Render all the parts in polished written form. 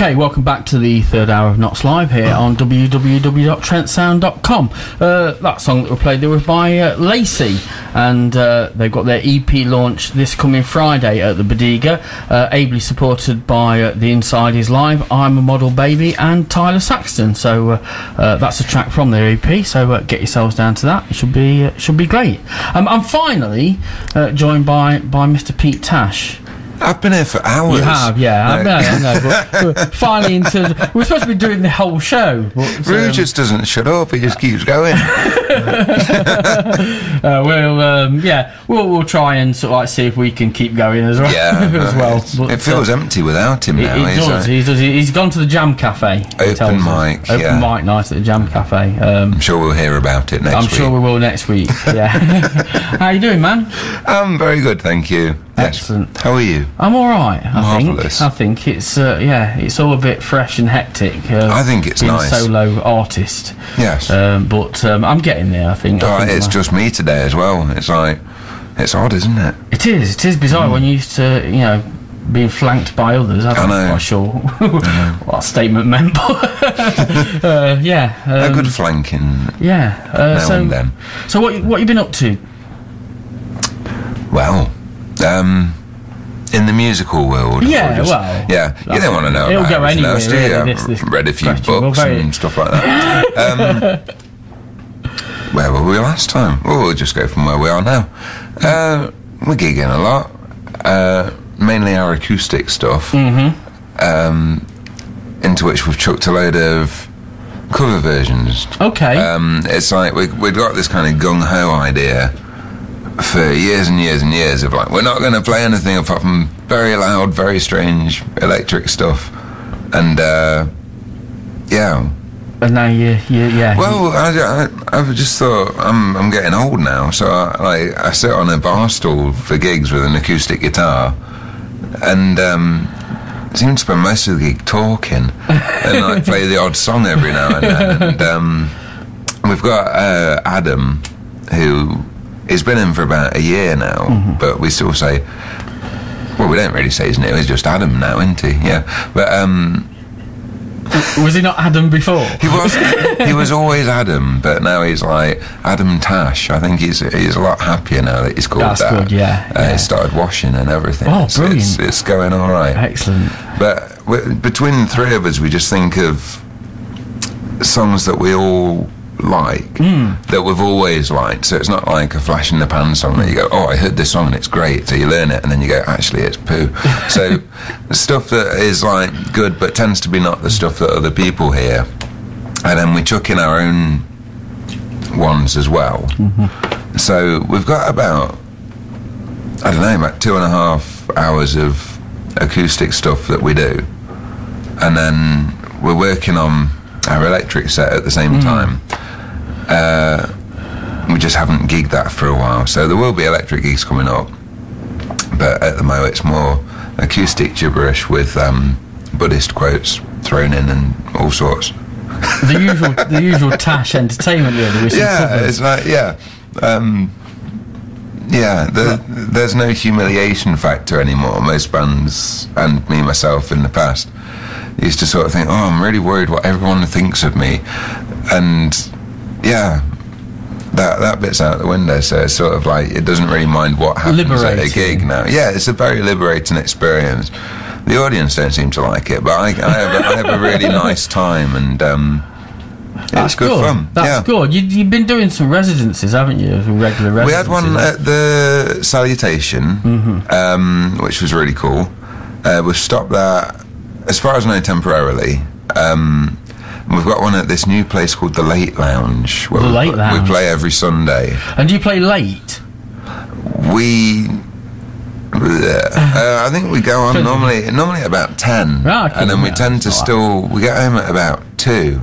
Okay, welcome back to the third hour of NottsLive here on www.trentsound.com. That song that we played there was by Lacey, and they've got their EP launch this coming Friday at the Bodega, ably supported by The Inside Is Live, I'm a Model Baby, and Tyler Saxton. So that's a track from their EP, so get yourselves down to that. It should be great. I'm finally joined by Mr. Pete Tash. I've been here for hours. You have, yeah. I know. But we're finally we're supposed to be doing the whole show. But, Rue just doesn't shut up. He just keeps going. We'll try and sort of like see if we can keep going as well. Yeah, as well. But, it feels empty without him now. It does. He's gone to the Jam Cafe. Open mic night at the Jam Cafe. I'm sure we'll hear about it next week. I'm sure we will next week. Yeah. How you doing, man? I'm very good, thank you. Excellent. Yes. How are you? I'm all right. Marvellous. I think it's it's all a bit fresh and hectic. I think it's being nice. A solo artist. Yes. But I'm getting there. I think. It's just me today as well. It's like it's odd, isn't it? It is. It is bizarre when you used to, being flanked by others. I'm not quite sure what that statement meant, but a good flanking. Yeah. Now and then. So what you been up to? Well. In the musical world, you don't want to know. It'll go anywhere. Really, I've read a few books and stuff like that. Where were we last time? Well, we'll just go from where we are now. We're gigging a lot, mainly our acoustic stuff, into which we've chucked a load of cover versions. Okay. It's like we've got this kind of gung-ho idea for years and years and years of like, we're not going to play anything apart from very loud, very strange electric stuff, and And now Well, I just thought I'm getting old now, so I sit on a bar stool for gigs with an acoustic guitar, and seem to spend most of the gig talking, and I play the odd song every now and then. And we've got Adam, who. He's been in for about a year now, but we still say, well, we don't really say his name, he's just Adam now, isn't he? Yeah. But, was he not Adam before? He was always Adam, but now he's like Adam Tash. I think he's a lot happier now that he's called that. That's good, yeah. He started washing and everything. Oh, brilliant. It's going all right. Excellent. But between the three of us, we just think of songs that we all like, that we've always liked, so it's not like a flash in the pan song that you go, oh, I heard this song and it's great, so you learn it and then you go, actually it's poo. So the stuff that is like good but tends to be not the stuff that other people hear, and then we chuck in our own ones as well. So we've got about 2.5 hours of acoustic stuff that we do, and then we're working on our electric set at the same time. We just haven't gigged that for a while, so there will be electric gigs coming up, but at the moment it's more acoustic gibberish with Buddhist quotes thrown in and all sorts. The usual Tash entertainment, really. It's like there's no humiliation factor anymore. Most bands, and me myself in the past, used to sort of think, oh, I'm really worried what everyone thinks of me, and that bit's out the window. So it's sort of like it doesn't really mind what happens at a gig now. Yeah, it's a very liberating experience. The audience don't seem to like it, but I have a really nice time, and it's good fun. That's good. You've been doing some residencies, haven't you? Regular residencies. We had one at the Salutation, which was really cool. We've stopped that, as far as I know, temporarily. We've got one at this new place called the Late Lounge, where we play every Sunday. And do you play late? I think we go on normally about 10, and then we tend to we get home at about 2,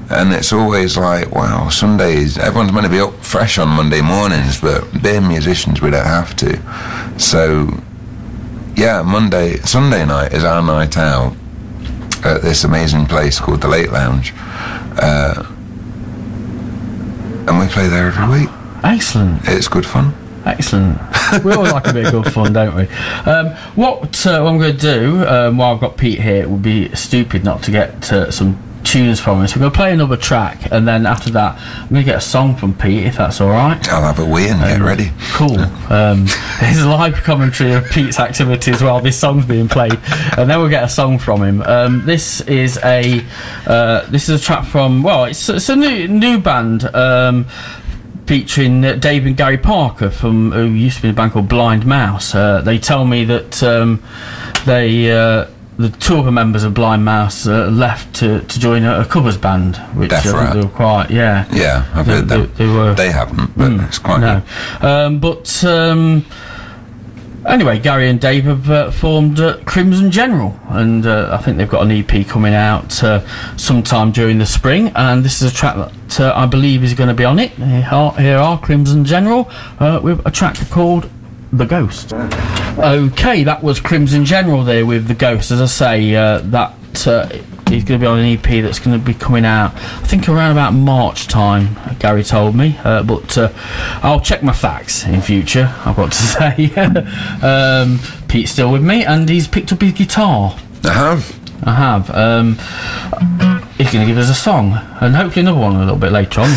and it's always like, wow, Sundays, everyone's meant to be up fresh on Monday mornings, but being musicians, we don't have to. So Sunday night is our night out at this amazing place called the Late Lounge, and we play there every week. Excellent. It's good fun. Excellent. We always like a bit of good fun, don't we? What I'm going to do, while I've got Pete here, it would be stupid not to get some tunes from him. So we're going to play another track, and then after that, I'm going to get a song from Pete, if that's all right. I'll have a wee and get ready. Cool. His live commentary of Pete's activities while this song's being played, and then we'll get a song from him. This is a track from, well, it's a new band. Featuring Dave and Gary Parker from who used to be a band called Blind Mouse. They tell me that the two other members of Blind Mouse left to join a covers band, which I think they were quite I've heard them. They haven't, but it's quite good. Anyway, Gary and Dave have formed Crimson General, and I think they've got an EP coming out sometime during the spring, and this is a track that I believe is going to be on it. Here are Crimson General with a track called The Ghost. Okay, that was Crimson General there with The Ghost. As I say, that is going to be on an EP that's going to be coming out, I think, around about March time, Gary told me, but I'll check my facts in future, I've got to say. Pete's still with me, and he's picked up his guitar. I have. He's going to give us a song, and hopefully another one a little bit later on,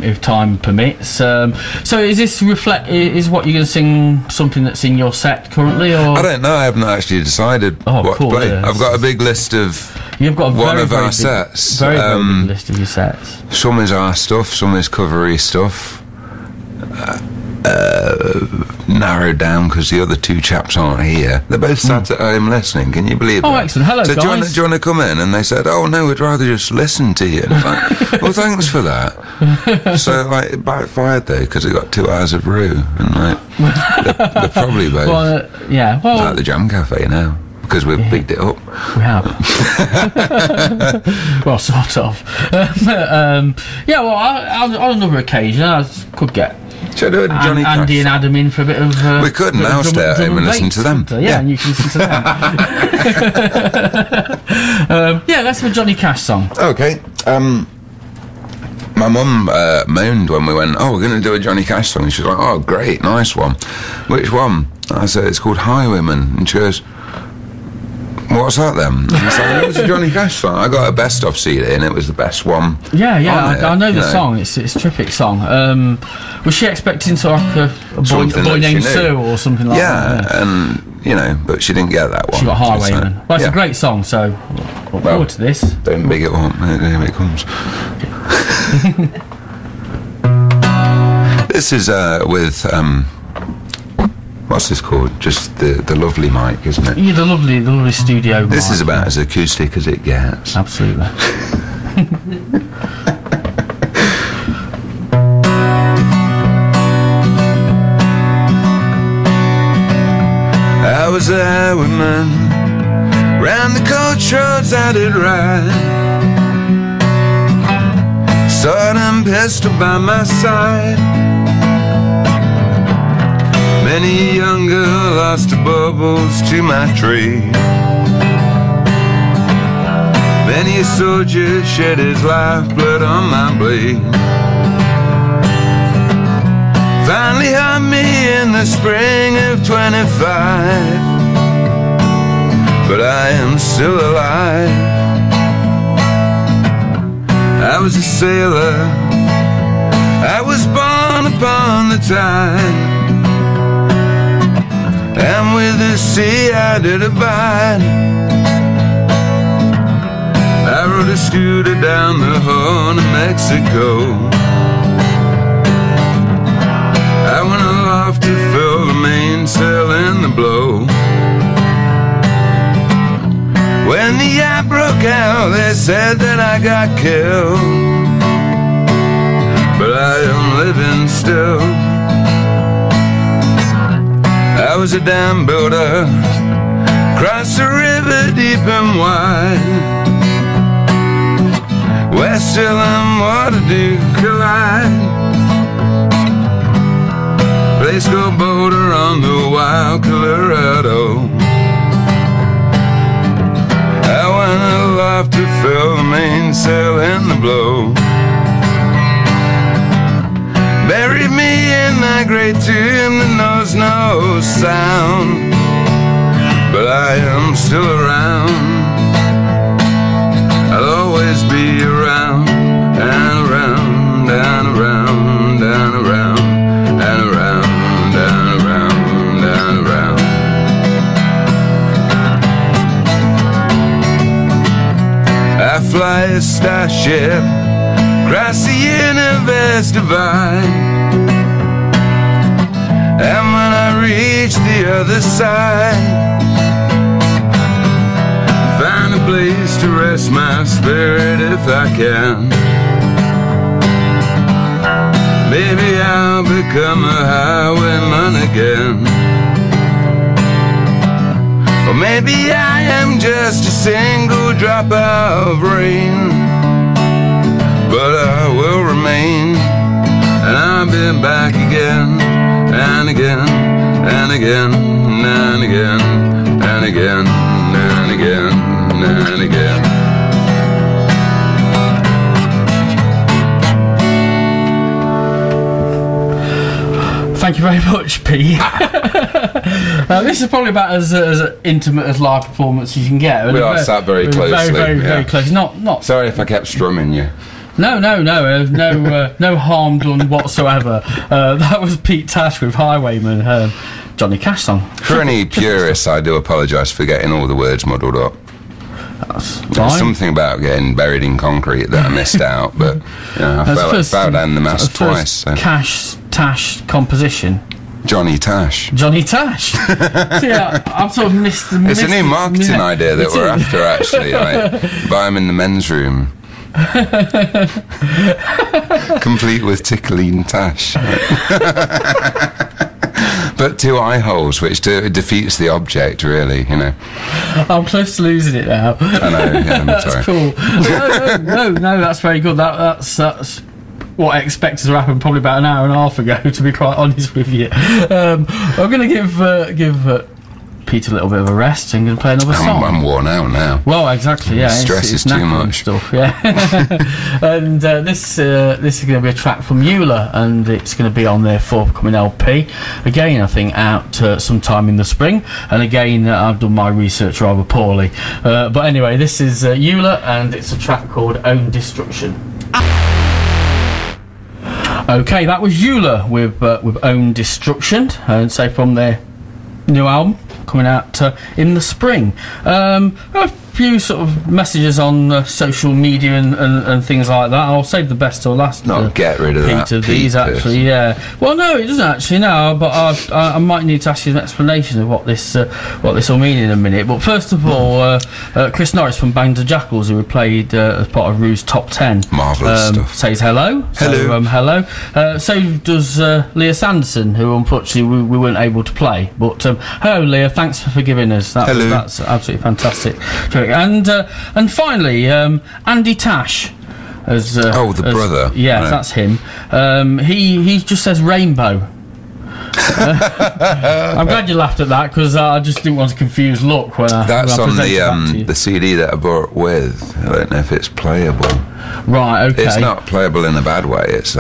if time permits. So is this is what you're going to sing something that's in your set currently, or? I don't know. I haven't actually decided what to play. I've got a big list of. You've got one of our sets. Very big list of your sets. Some is our stuff, some is covery stuff. Narrowed down because the other two chaps aren't here. They're both sat at home listening. Can you believe that? Oh, excellent. Hello, so guys. Do you want to come in? And they said, "Oh no, we'd rather just listen to you." And it's like, well, thanks for that. So like, it backfired though because they got 2 hours of Roo, and like they're probably both like the Jam Cafe now. Because we've bigged it up. We have. Well, sort of. On another occasion, I could get Andy and Adam in for a bit of. We could now stay at home and listen to them. And you can listen to them. Let's have a Johnny Cash song. Okay. My mum moaned when we went, we're going to do a Johnny Cash song. And she was like, oh, great, nice one. Which one? I said, it's called Highwayman. And she goes, what's that then? And I said, it's a Johnny Cash song. I got a best of CD and it was the best one. I know the song. It's a terrific song. Was she expecting to like a boy named Sue or something like that? Yeah, and but she didn't get that one. She got Highwayman. Well, it's a great song, so look forward to this. Don't big it up, here it comes. This is with what's this called? Just the lovely mic, isn't it? Yeah, the lovely studio. This is about as acoustic as it gets. Absolutely. I was a highwayman, round the coach roads I did ride. Sword and pistol by my side. Many a young girl lost her bubbles to my trade. Many a soldier shed his lifeblood on my blade. Finally had me in the spring of 25, but I am still alive. I was a sailor, I was born upon the tide, and with the sea I did abide. I rode a scooter down the Horn of Mexico. I went aloft to fill the mainsail in the blow. When the eye broke out, they said that I got killed, but I am living still. I was a dam builder, crossed the river deep and wide, where still and water do collide. Place go boulder on the wild Colorado. I went aloft to fill the mainsail in the blow. Buried me in the a great tune that knows no sound, but I am still around. I'll always be around and around and around and around and around and around and around. I fly a starship across the universe divide, and when I reach the other side, find a place to rest my spirit if I can. Maybe I'll become a highwayman again. Or maybe I am just a single drop of rain, but I will remain, and I'll be back again and again and again and again and again and again and again. Thank you very much, Pete. This is probably about as intimate as live performance as you can get. We are sat very closely. Very close. Not. Sorry if I kept strumming you. No, no harm done whatsoever. That was Pete Tash with Highwayman, Johnny Cash song. For any purists, I do apologise for getting all the words muddled up. That's There's fine. something about getting buried in concrete that I missed out, but you know, I fell down the mast twice. So. Tash composition. Johnny Tash. Johnny Tash. See, I've sort of missed the. It's a new marketing idea that we're after, actually. Like, buy them in the men's room. Complete with tickling Tash. But 2 eye holes, which defeats the object, really, you know. I'm close to losing it now. I know, yeah, I'm that's sorry. Cool. No, that's very good. That's what I expected to happen probably about an hour and a half ago, to be quite honest with you. I'm going to give Pete a little bit of a rest and going to play another song. I'm worn out now. Well, exactly, yeah. Stress is too much. Stuff, yeah. And this is going to be a track from Eula, and it's going to be on their forthcoming LP. Again, I think out sometime in the spring. And again, I've done my research rather poorly. But anyway, this is Eula, and it's a track called Own Destruction. Okay, that was Eula with Own Destruction, and say from their new album coming out in the spring. A few sort of messages on social media and things like that. I'll save the best till last. Get rid of that. Of these, actually, yeah. Well, no, it doesn't actually. No, but I might need to ask you an explanation of what this will mean in a minute. But first of all, Chris Norris from Band of Jackals, who we played as part of Rue's Top 10, marvellous stuff, says hello. Hello. So, hello. So does Leah Sanderson, who unfortunately we weren't able to play. But hello, Leah. Thanks for forgiving us. Hello. That's absolutely fantastic. And finally, Andy Tash. The brother. Yeah, right. That's him. He just says rainbow. I'm glad you laughed at that, because I just didn't want to confuse Look when I That's when I on presented the CD that I brought with. I don't know if it's playable. Right. Okay. It's not playable in a bad way. It's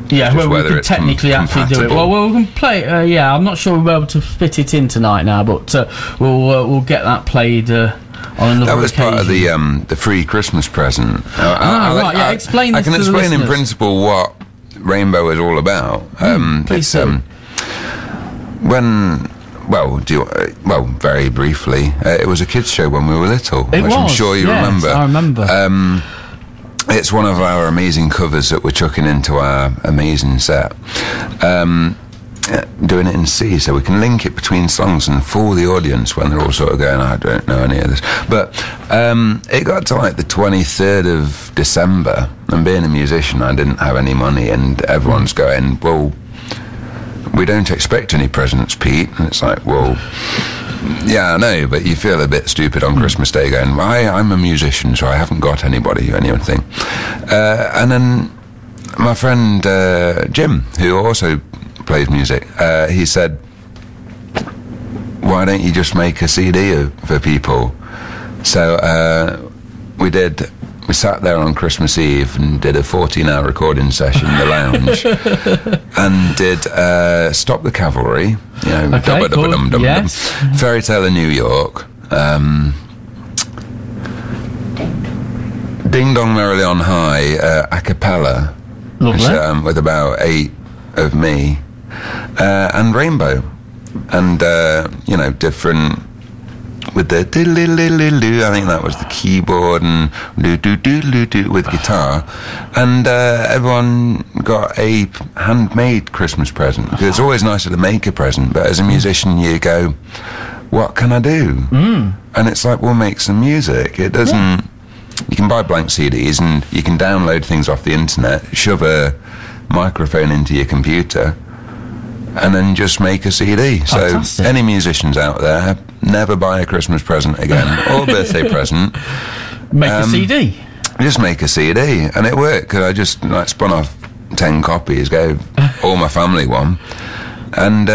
yeah, well, we whether could it's technically actually do it. Well, we can play. Yeah, I'm not sure we'll be able to fit it in tonight now, but we'll get that played. On another that was occasion. part of the free Christmas present. Right, yeah. Explain this I can to explain the in listeners. principle what Rainbow is all about. Please it's very briefly, it was a kids show when we were little, I'm sure you remember. I remember. It's one of our amazing covers that we're chucking into our amazing set. Doing it in C, so we can link it between songs and fool the audience when they're all sort of going, I don't know any of this. But it got to like the 23rd of December, and being a musician, I didn't have any money, and everyone's going, well, we don't expect any presents, Pete. And it's like, well, yeah, I know, but you feel a bit stupid on Christmas Day going, I'm a musician, so I haven't got anybody or anything. And then my friend Jim, who also plays music, he said, why don't you just make a CD for people? So we did we sat there on Christmas Eve and did a 14-hour recording session in the lounge, and did Stop the Cavalry, you know, Okay, cool. Yes. Fairy Tale of New York, Ding Dong Merrily on High, a cappella, Lovely. with about 8 of me, and Rainbow, and you know, different with the do-do-do-do-do, I think that was the keyboard, and do-do-do-do-do with guitar, and everyone got a handmade Christmas present, because it's always nicer to make a present, but as a musician you go, what can I do? And it's like, we'll make some music. It doesn't, you can buy blank CDs and you can download things off the internet, shove a microphone into your computer, and then just make a CD. Fantastic. So any musicians out there, never buy a Christmas present again, or birthday present. Make a CD. Just make a CD, and it worked, because I just like spun off 10 copies, gave all my family one, and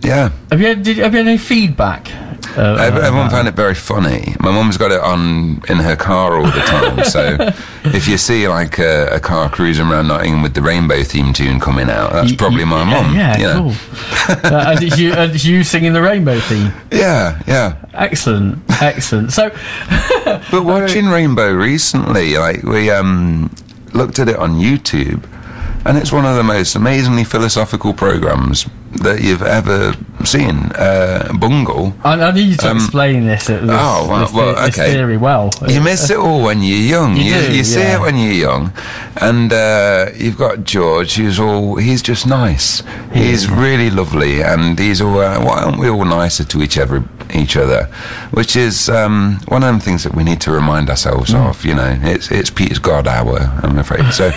yeah. Have you had any feedback? Everyone found it very funny. My mum's got it on in her car all the time, so if you see like a car cruising around Nottingham with the Rainbow theme tune coming out, that's probably my mum. Yeah, you know. Cool. And it's you singing the Rainbow theme? Yeah. Excellent. So... But watching Rainbow recently, like, we looked at it on YouTube, and it's one of the most amazingly philosophical programs that you've ever seen. Bungle. I need you to explain this theory well. You miss it all when you're young. You see it when you're young, and you've got George, he's just nice. He's really lovely, and he's all, why aren't we all nicer to each other? Which is one of them things that we need to remind ourselves of. You know, it's Peter's God hour, I'm afraid. So,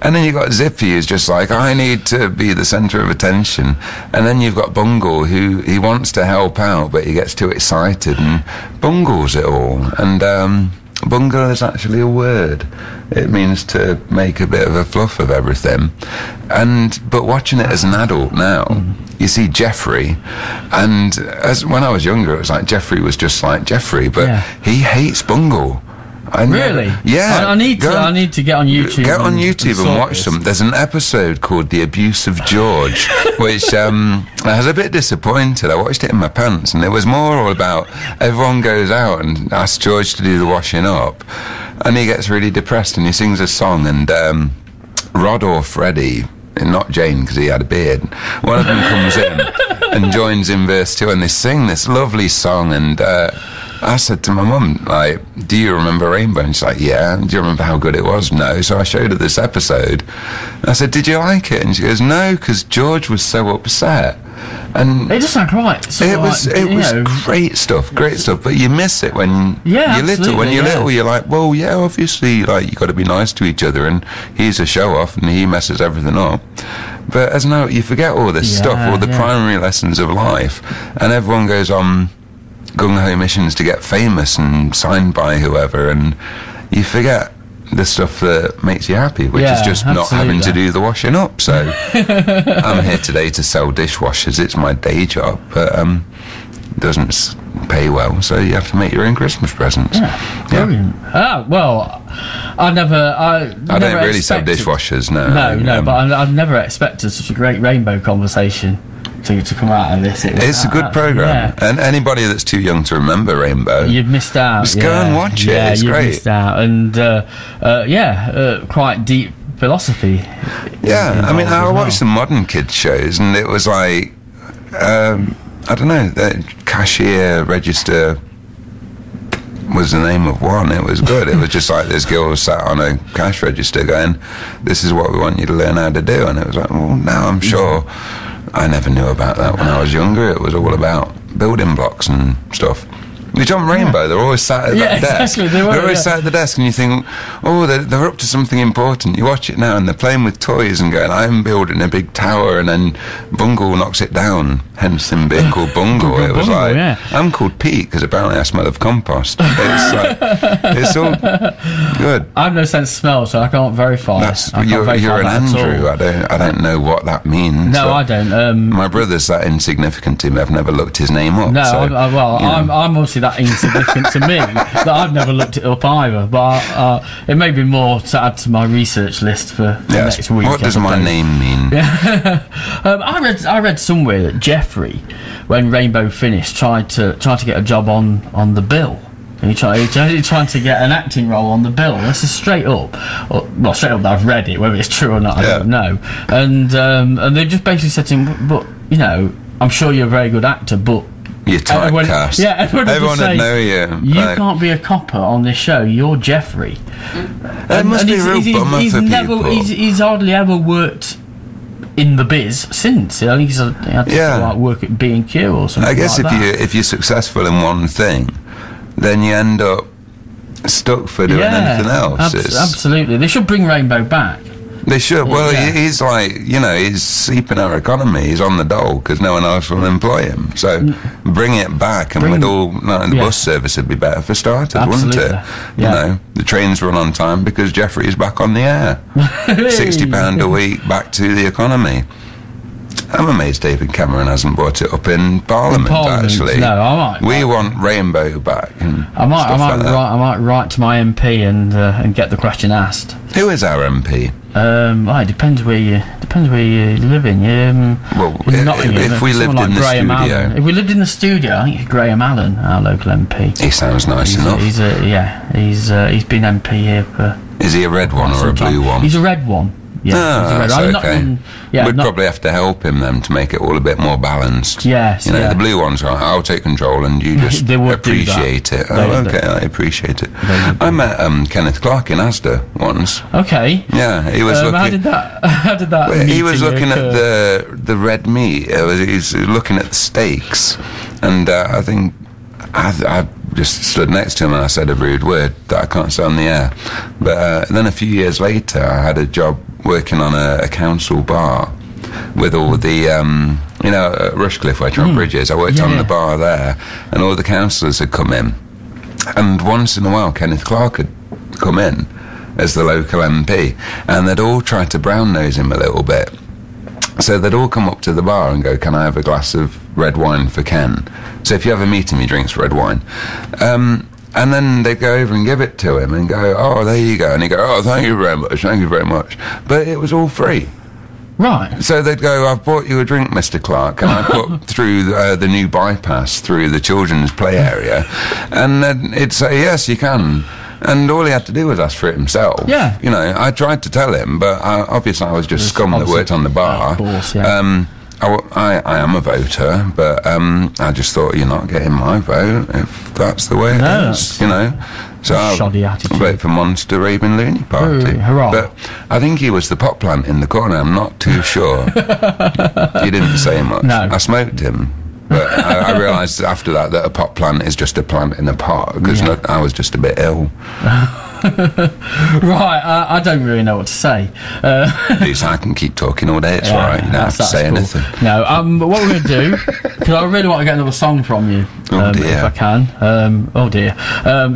and then you've got Zippy, who's just like, I need to be the centre of attention, and then you've got Bungle, who he wants to help out, but he gets too excited and bungles it all. And bungle is actually a word. It means to make a bit of a fluff of everything. But watching it as an adult now, you see Jeffrey, and when I was younger, it was like Jeffrey was just like Jeffrey, but he hates Bungle. Really? Yeah. I need to get on YouTube. Get on YouTube and watch them. There's an episode called The Abuse of George, which I was a bit disappointed. I watched it in my pants, and it was more all about everyone goes out and asks George to do the washing up, and he gets really depressed, and he sings a song, and Rod or Freddie, and not Jane because he had a beard, one of them comes in and joins in verse 2, and they sing this lovely song, and I said to my mum, like, do you remember Rainbow? And she's like, yeah. Do you remember how good it was? No. So I showed her this episode. And I said, did you like it? And she goes, no, because George was so upset. And it just sounded right. It was great stuff, but you miss it when you're little. When you're little, you're like, well, yeah, obviously, like, you got to be nice to each other, and he's a show-off, and he messes everything up. But as an adult, you forget all this stuff, all the primary lessons of life, and everyone goes on gung-ho missions to get famous and signed by whoever, and you forget the stuff that makes you happy, which is just not having to do the washing up. So I'm here today to sell dishwashers. It's my day job, but doesn't pay well, so you have to make your own Christmas presents. Brilliant. Well, I don't really sell dishwashers. No, but I've never expected such a great Rainbow conversation to come out of this. It's a good program, and anybody that's too young to remember Rainbow, you've missed out. Just go and watch it. It's you've great. Missed out, and quite deep philosophy. I mean, I watched the modern kids shows, and it was like, I don't know, the cashier register was the name of one. It was good. It was just like this girl sat on a cash register going, this is what we want you to learn how to do, and it was like, well, now I'm sure I never knew about that when I was younger. It was all about building blocks and stuff. Which on Rainbow, they're always sat at that desk. Exactly, they're always sat at the desk, and you think, oh, they're up to something important. You watch it now, and they're playing with toys and going, I'm building a big tower, and then Bungle knocks it down, hence him being called Bungle. It was like, I'm called Pete, because apparently I smell of compost. It's like, it's all good. I have no sense of smell, so I can't verify. You're an Andrew. I don't know what that means. No, I don't. My brother's that insignificant to me. I've never looked his name up. No, so, I'm obviously that insignificant to me that I've never looked it up either. But it may be more to add to my research list for next week. What does my name mean? I read somewhere that Jeffrey, when Rainbow finished, tried to get a job on the bill. He tried to get an acting role on the bill. This is straight up that I've read it. Whether it's true or not, I don't know. And they just basically said to him, "But you know, I'm sure you're a very good actor, but you're typecast. Everyone would know you. You can't be a copper on this show. You're Jeffrey." It must be a real bummer for people. He's hardly ever worked in the biz since. I think he had to work at B&Q or something. I guess like if you're successful in one thing, then you end up stuck for doing anything else. Absolutely. They should bring Rainbow back. They should. Well, he's like, he's seeping our economy. He's on the dole because no one else will employ him. So bring it back, and the bus service would be better for starters, wouldn't it? Yeah. The trains run on time because Jeffrey's back on the air. £60 a week back to the economy. I'm amazed David Cameron hasn't brought it up in Parliament. Actually, no, I might. We want Rainbow back. I might write to my MP and get the question asked. Who is our MP? It depends where you live in. If we lived in the studio, if we lived in the studio, I think it's Graham Allen, our local MP. He sounds nice enough. He's been MP here for. Is he a red one or a blue one? He's a red one. Yeah, that's okay. We'd probably have to help him then to make it all a bit more balanced. Yes, the blue one's right. I'll take control and you just appreciate it. I appreciate it. I met Kenneth Clark in Asda once. Okay. Yeah, he was looking. How did that? He was looking at the red meat. He was looking at the steaks, and I think I just stood next to him and I said a rude word that I can't say on the air. But then a few years later, I had a job working on a council bar with all the, at Rushcliffe where Trent Bridge is. I worked on the bar there, and all the councillors had come in. And once in a while, Kenneth Clark had come in as the local MP, and they'd all tried to brown nose him a little bit. So they'd all come up to the bar and go, "Can I have a glass of red wine for Ken?" So if you ever meet him, he drinks red wine. And then they'd go over and give it to him and go, "Oh, there you go." And he'd go, "Oh, thank you very much. But it was all free. Right. So they'd go, "I've bought you a drink, Mr. Clark, and I put through the new bypass through the children's play area." And then it'd say, "Yes, you can." And all he had to do was ask for it himself. Yeah. I tried to tell him, but obviously I was just scum that worked on the bar. Of course, yeah. I am a voter, but I just thought, you're not getting my vote if that's the way it is, So I'll vote for Monster Raving Loony Party. Hurrah. But I think he was the pot plant in the corner, I'm not too sure. He didn't say much. No. I smoked him. But I realised after that a pot plant is just a plant in a pot, because I was just a bit ill. Right, I don't really know what to say. I can keep talking all day, it's alright, you don't have to say anything. No, what we're going to do, because I really want to get another song from you, if I can.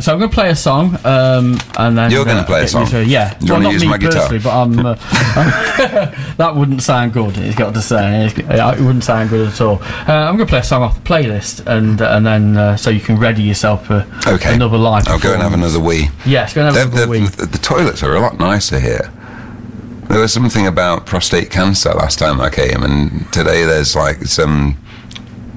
So I'm going to play a song, and then... You're going to play a song? Do you want to use my guitar? But that wouldn't sound good, it's got to say. It wouldn't sound good at all. I'm going to play a song off the playlist, and then so you can ready yourself for another live performance. I'll go and have another wee. Yes, go and have another wee. The toilets are a lot nicer here. There was something about prostate cancer last time I came, and today there's like some,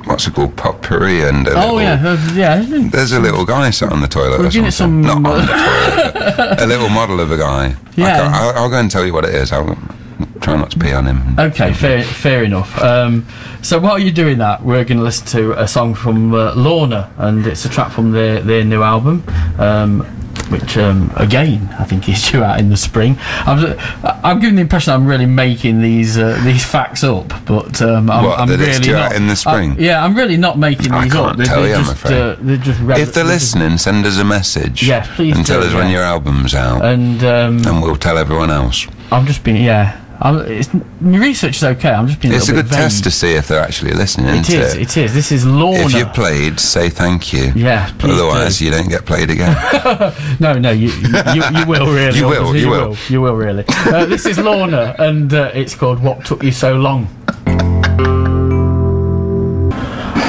what's it called, potpourri and there's a little guy sat on the toilet or something. Not on the toilet, a little model of a guy. Yeah. I'll go and tell you what it is. I'll try not to pee on him. Okay, fair enough. So while you're doing that, we're going to listen to a song from Lorna, and it's a track from their new album, which again I think is due out in the spring. I'm giving the impression I'm really making these facts up, but I'm really due not. Out in the spring? I'm really not making these up. I'm afraid. If they're listening, send us a message. Yeah, please. And tell us when your album's out, and we'll tell everyone else. I'm just being my research is okay. I'm just being. It's a good vague. Test to see if they're actually listening. It is. This is Lorna. If you played, say thank you. Yeah, please. Otherwise, you don't get played again. No, you will really. You will really. This is Lorna, and it's called "What Took You So Long."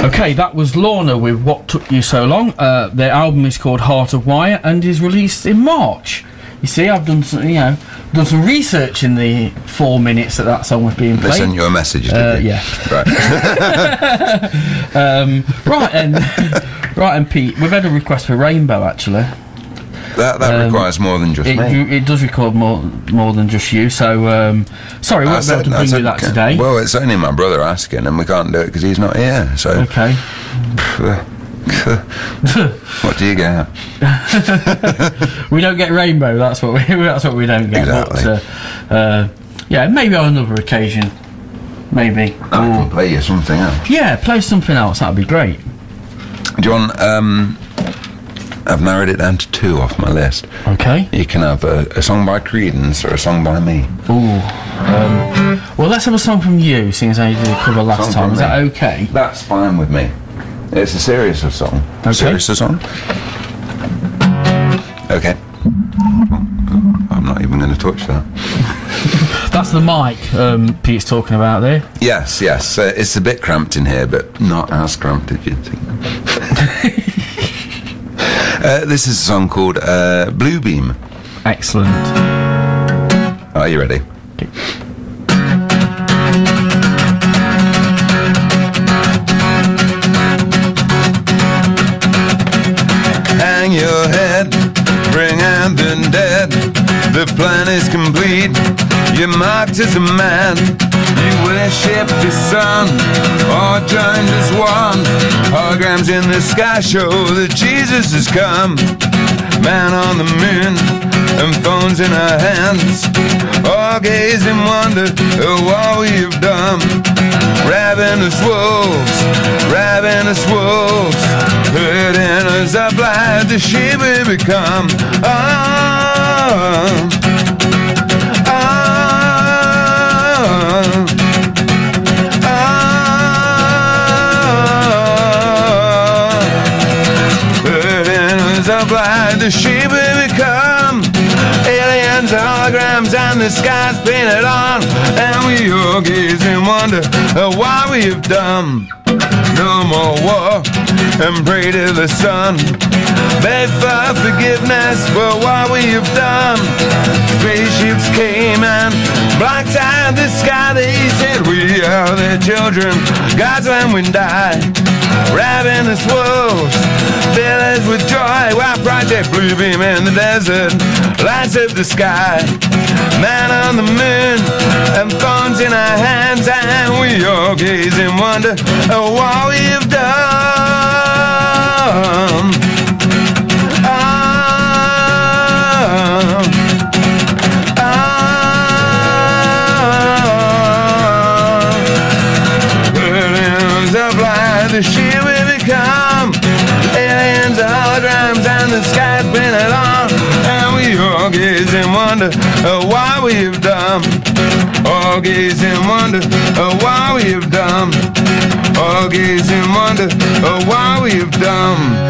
Okay, that was Lorna with What Took You So Long. Their album is called Heart of Wire and is released in March. You see, I've done some, done some research in the 4 minutes that song was being played. They sent you a message, did they? Yeah. Right. Right, and Pete, we've had a request for Rainbow, actually. That requires more than just me. It does record more than just you, so sorry, we won't be able to bring you that today. Well, it's only my brother asking, and we can't do it because he's not here, so... Okay. What do you get? We don't get Rainbow, that's what we don't get. Exactly. But, yeah, maybe on another occasion. Maybe. I can play you something else. Yeah, play something else, that'd be great. Do you want... I've narrowed it down to 2 off my list. Okay. You can have a song by Creedence or a song by me. Ooh. Well, let's have a song from you, seeing as how you did a cover last time. Is that okay? That's fine with me. It's a serious song. Okay. Serious song? Okay. I'm not even going to touch that. That's the mic Pete's talking about there. Yes. It's a bit cramped in here, but not as cramped as you'd think. This is a song called Blue Beam. Excellent. Are you ready? Okay. Hang your head, bring out the dead. The plan is complete. You're marked as a man. You worship the sun, or joined as one. Holograms in the sky show that Jesus has come. Man on the moon, and phones in our hands. All gaze in wonder at what we've done. Ravenous wolves, hurting us up like the sheep we become. Like the sheep we become. Aliens, holograms, and the sky's painted on, and we all gaze in wonder at what we've done. No more war, and pray to the sun. Beg for forgiveness for what we've done. Spaceships came and blocked out the sky. They said we are their children, God's when we die. Ravenous wolves, fill us with joy. While Project Blue Beam in the desert lights up the sky. Man on the moon, and phones in our hands, and we all gaze in wonder at what we've done. The sheep we become. Aliens, holograms, and the sky's painted on, and we all gaze in wonder at what we've done. All gaze in wonder at what we've done. All gaze in wonder at what we've done.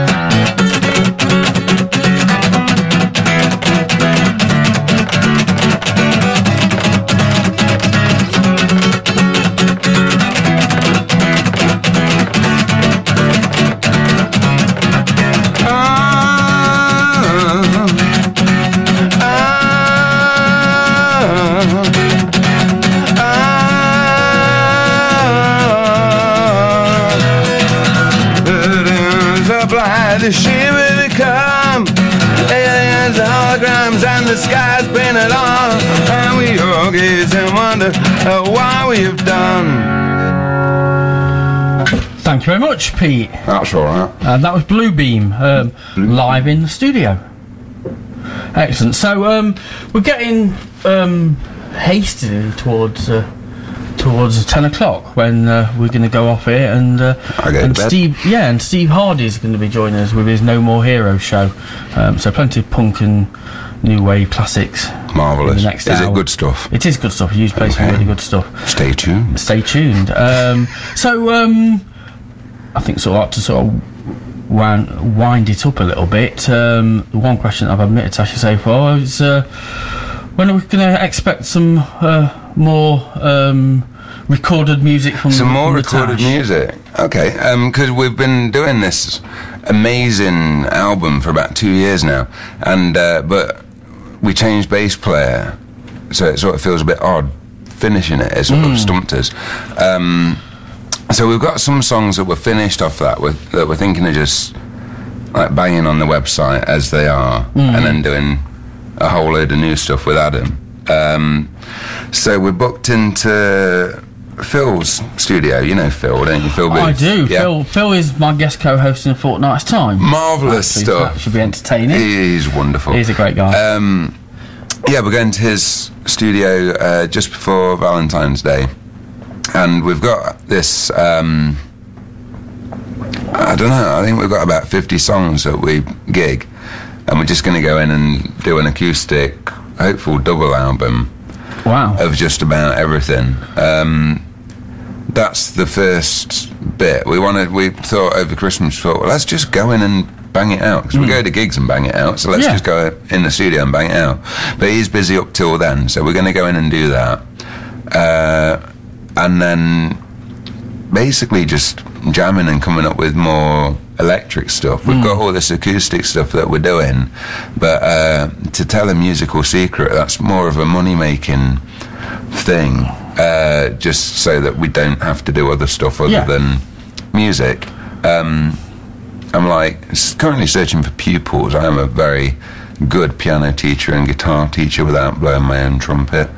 The sheep we become. Aliens, holograms, and the sky's painted on, and we all gaze in wonder at what we've done. Thank you very much, Pete. That's alright. And that was Blue Beam, live in the studio. Excellent. So we're getting hastily towards 10 o'clock when we're going to go off here, and Steve Hardy's going to be joining us with his No More Heroes show. So plenty of punk and new wave classics. Marvellous. In the next Is hour. It good stuff? It is good stuff. You play some really good stuff. Stay tuned. Stay tuned. I think sort of like to sort of wind it up a little bit. The one question I've admitted to Tash so far is when are we going to expect some more recorded music from some more from the recorded Tash. music. Okay, because we've been doing this amazing album for about 2 years now, and but we changed bass player, so it sort of feels a bit odd finishing it. It sort of stumped us. So we've got some songs that were finished off that we're thinking of just like banging on the website as they are, and then doing a whole load of new stuff with Adam. So we're booked into Phil's studio. You know Phil, don't you? Phil Booth. I do. Yeah. Phil is my guest co-host in a fortnight's time. Marvellous stuff. That should be entertaining. He's wonderful. He's a great guy. Yeah, we're going to his studio just before Valentine's Day, and we've got this. I don't know. I think we've got about 50 songs that we gig, and we're just going to go in and do an acoustic, hopeful double album. Wow. Of just about everything. That's the first bit. We thought over Christmas, well, let's just go in and bang it out, because we go to gigs and bang it out, so let's just go in the studio and bang it out. But he's busy up till then, so we're going to go in and do that, and then basically just jamming and coming up with more electric stuff. We've got all this acoustic stuff that we're doing, but to tell a musical secret, that's more of a money-making thing, just so that we don't have to do other stuff other than music. I'm like currently searching for pupils. I am a very good piano teacher and guitar teacher without blowing my own trumpet.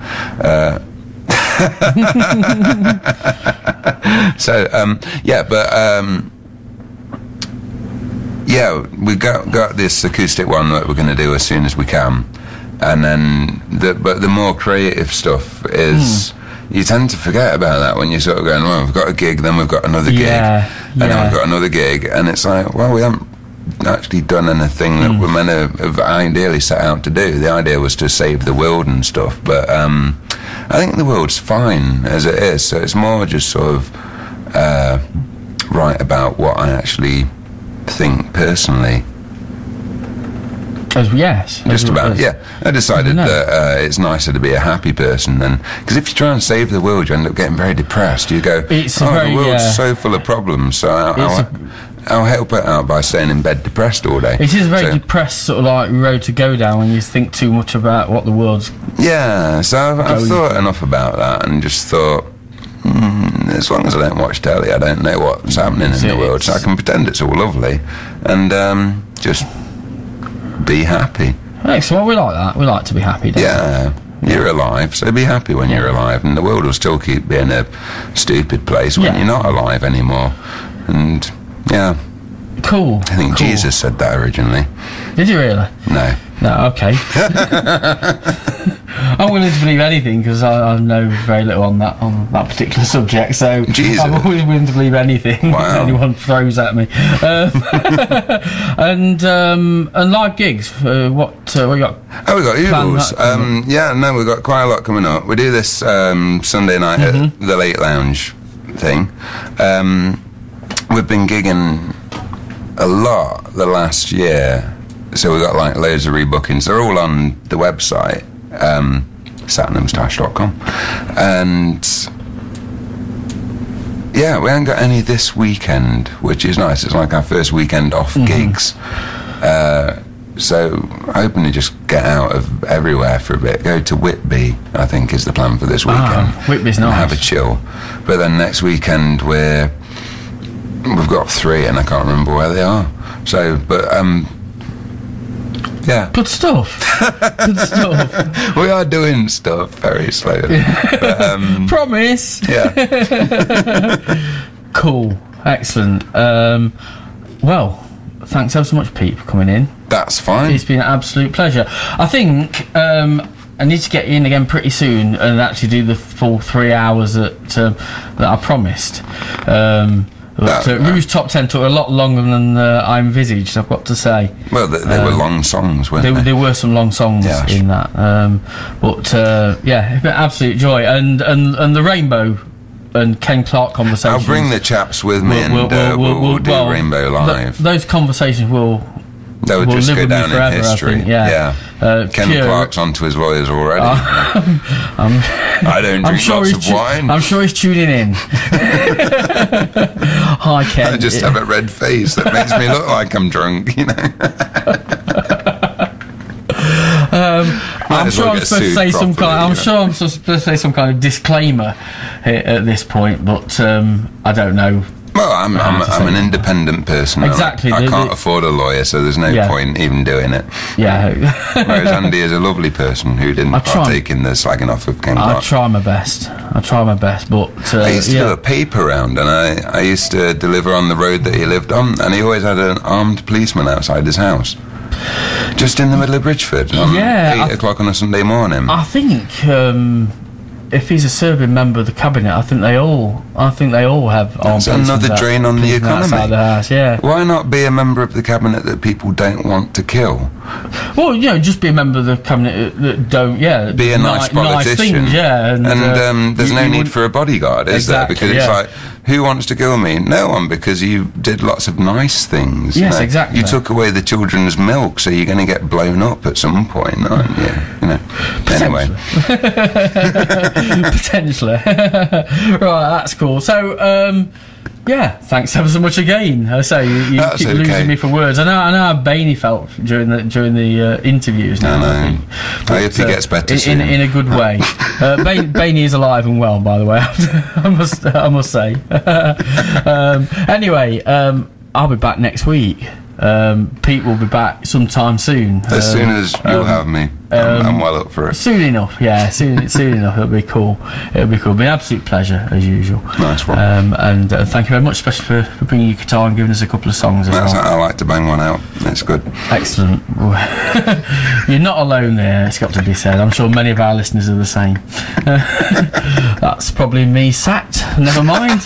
We got this acoustic one that we're going to do as soon as we can, and then the more creative stuff is. You tend to forget about that when you're sort of going, well, we've got a gig, then we've got another gig, and then we've got another gig, and it's like, well, we haven't actually done anything that we're meant to have ideally set out to do. The idea was to save the world and stuff, but I think the world's fine as it is, so it's more just sort of write about what I actually think personally. Yes. Just about, yeah. I decided that it's nicer to be a happy person than... Because if you try and save the world, you end up getting very depressed. You go, the world's so full of problems, so I'll help it out by staying in bed depressed all day. It is a very depressed sort of like road to go down when you think too much about what the world's... Yeah, so I've thought enough about that and just thought... as long as I don't watch telly, I don't know what's happening in the world, so I can pretend it's all lovely and just... be happy. Excellent. Well, we like that. We like to be happy, don't we? You're alive, so be happy when you're alive, and the world will still keep being a stupid place when you're not alive anymore. And cool. I think Jesus said that originally. Did you really? No. Okay. I'm willing to believe anything because I know very little on that particular subject. So Jesus. I'm always willing to believe anything anyone throws at me. And live gigs. What we got? Oh, we got Eagles. We've got quite a lot coming up. We do this Sunday night at the Late Lounge thing. We've been gigging a lot the last year. So we've got like loads of rebookings. They're all on the website, SatnamsTash.com. And we haven't got any this weekend, which is nice. It's like our first weekend off gigs. So hoping to just get out of everywhere for a bit. Go to Whitby, I think, is the plan for this weekend. Whitby's nice. Have a chill. But then next weekend we've got 3 and I can't remember where they are. So, but good stuff. Good stuff. We are doing stuff very slowly. But, promise. Yeah. Cool. Excellent. Well, thanks ever so much, Pete, for coming in. That's fine. It's been an absolute pleasure. I think I need to get you in again pretty soon and actually do the full 3 hours that I promised. Rouge Top 10 took a lot longer than I envisaged, I've got to say. Well, they were long songs, weren't they? There were some long songs in that. It's been an absolute joy. And the Rainbow and Ken Clark conversations... I'll bring the chaps with me and we'll do Rainbow Live. Those conversations will They would will just live go with me down forever, in history. I think, yeah. Ken pure- Clark's onto his lawyers already. I don't drink lots of wine. I'm sure he's tuning in. Hi, Ken. I just have a red face that makes me look like I'm drunk, you know. I'm sure I'm supposed to say some kind. I'm sure I'm supposed to say some kind of disclaimer here at this point, but I don't know. Well, I'm an independent person. Exactly. I can't afford a lawyer, so there's no point even doing it. Yeah. Whereas Andy is a lovely person who didn't partake in the slagging off of Ken Clark. I try my best, but I used to do a paper round, and I used to deliver on the road that he lived on, and he always had an armed policeman outside his house, just in the middle of Bridgeford, on 8 o'clock on a Sunday morning. I think if he's a serving member of the cabinet, I think they all have armed That's another drain on the economy. Outside the house, yeah. Why not be a member of the cabinet that people don't want to kill? Well, just be a member of the cabinet that don't, be a nice politician. Nice things, and there's no need for a bodyguard, is there? Because it's like, who wants to kill me? No one, because you did lots of nice things. Yes, exactly. You took away the children's milk, so you're going to get blown up at some point, aren't you? Anyway. Potentially. Right, that's cool. So, thanks ever so much again. I say you keep losing me for words. I know how Bainey felt during the interviews. Now, I hope he gets better soon. In a good way. Bainey is alive and well, by the way. I must say. Anyway, I'll be back next week. Pete will be back sometime soon. As soon as you'll have me. I'm well up for it. Soon enough, soon enough. It'll be cool. It'll be an absolute pleasure as usual. Nice one. And thank you very much, especially for bringing your guitar and giving us a couple of songs as well. I like to bang one out. It's good. Excellent. You're not alone there. It's got to be said. I'm sure many of our listeners are the same. That's probably me, Sat. Never mind.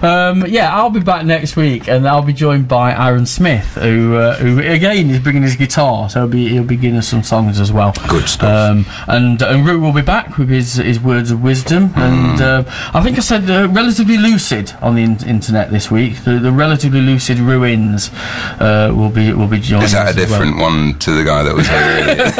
I'll be back next week, and I'll be joined by Aaron Smith, who again is bringing his guitar, so he'll be giving us some songs as well. Good stuff. And Rue will be back with his words of wisdom, and I think I said relatively lucid on the internet this week. The relatively lucid Ruins will be joining. Is that a different one to the guy that was here earlier?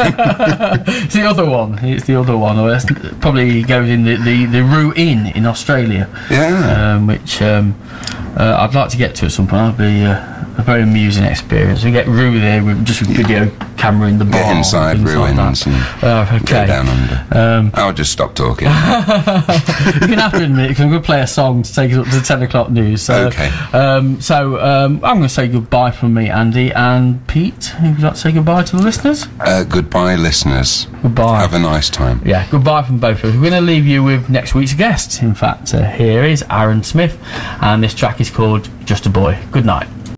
It's the other one. It's the other one. Or probably goes in the Rue Inn in Australia. Yeah. Which I'd like to get to at some point. It'll be a very amusing experience. We get Rue there with video camera in the bar. Get inside Ruins and get down under. I'll just stop talking. You're going to have to admit, because I'm going to play a song to take us up to the 10 o'clock news. So, okay. I'm going to say goodbye from me, Andy, and Pete. Would you like to say goodbye to the listeners? Goodbye, listeners. Goodbye. Have a nice time. Yeah, goodbye from both of us. We're going to leave you with next week's guest. In fact, here is Aaron Smith, and this track is called Just a Boy. Good night.